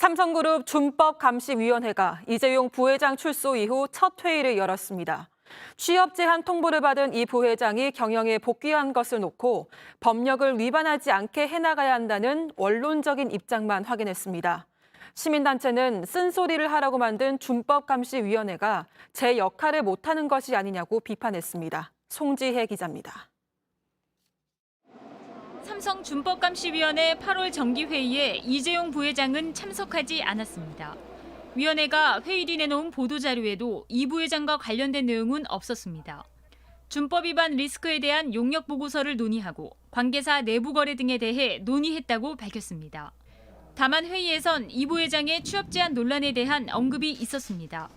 삼성그룹 준법감시위원회가 이재용 부회장 출소 이후 첫 회의를 열었습니다. 취업 제한 통보를 받은 이 부회장이 경영에 복귀한 것을 놓고 법령을 위반하지 않게 해나가야 한다는 원론적인 입장만 확인했습니다. 시민단체는 쓴소리를 하라고 만든 준법감시위원회가 제 역할을 못하는 것이 아니냐고 비판했습니다. 송지혜 기자입니다. 삼성 준법감시위원회 8월 정기회의에 이재용 부회장은 참석하지 않았습니다. 위원회가 회의 내놓은 보도자료에도 이 부회장과 관련된 내용은 없었습니다. 준법 위반 리스크에 대한 용역 보고서를 논의하고 관계사 내부 거래 등에 대해 논의했다고 밝혔습니다. 다만 회의에선 이 부회장의 취업 제한 논란에 대한 언급이 있었습니다.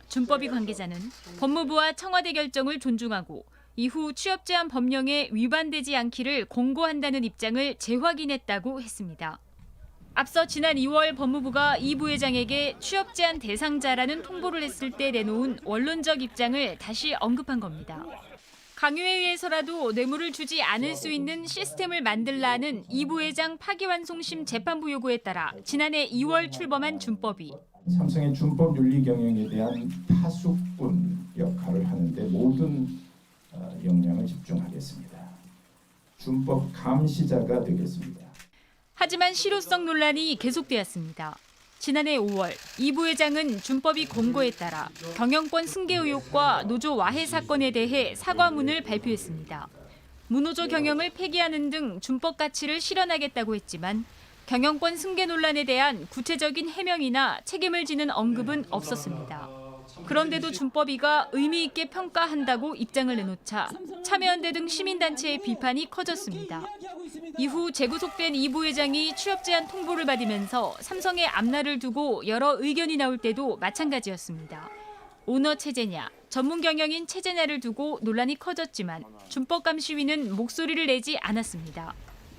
준법위 관계자는 법무부와 청와대 결정을 존중하고 이후 취업 제한 법령에 위반되지 않기를 공고한다는 입장을 재확인했다고 했습니다. 앞서 지난 2월 법무부가 이 부회장에게 취업 제한 대상자라는 통보를 했을 때 내놓은 원론적 입장을 다시 언급한 겁니다. 강요에 의해서라도 뇌물을 주지 않을 수 있는 시스템을 만들라는 이 부회장 파기환송심 재판부 요구에 따라 지난해 2월 출범한 준법위. 삼성의 준법 윤리 경영에 대한 파수꾼 역할을 하는데 모든 역량을 집중하겠습니다. 준법 감시자가 되겠습니다. 하지만 실효성 논란이 계속되었습니다. 지난해 5월 이 부회장은 준법위 공고에 따라 경영권 승계 의혹과 노조 와해 사건에 대해 사과문을 발표했습니다. 무노조 경영을 폐기하는 등 준법 가치를 실현하겠다고 했지만 경영권 승계 논란에 대한 구체적인 해명이나 책임을 지는 언급은 없었습니다. 그런데도 준법위가 의미 있게 평가한다고 입장을 내놓자 참여연대 등 시민단체의 비판이 커졌습니다. 이후 재구속된 이 부회장이 취업 제한 통보를 받으면서 삼성의 앞날을 두고 여러 의견이 나올 때도 마찬가지였습니다. 오너 체제냐, 전문 경영인 체제냐를 두고 논란이 커졌지만 준법감시위는 목소리를 내지 않았습니다.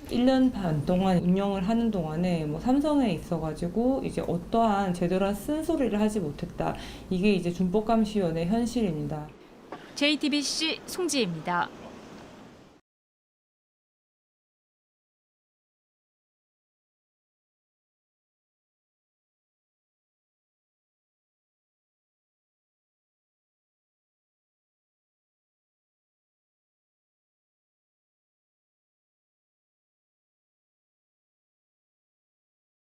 1년 반 동안 운영을 하는 동안에 삼성에 있어가지고 이제 어떠한 제대로 쓴소리를 하지 못했다. 이게 이제 준법감시위원회 현실입니다. JTBC 송지혜입니다.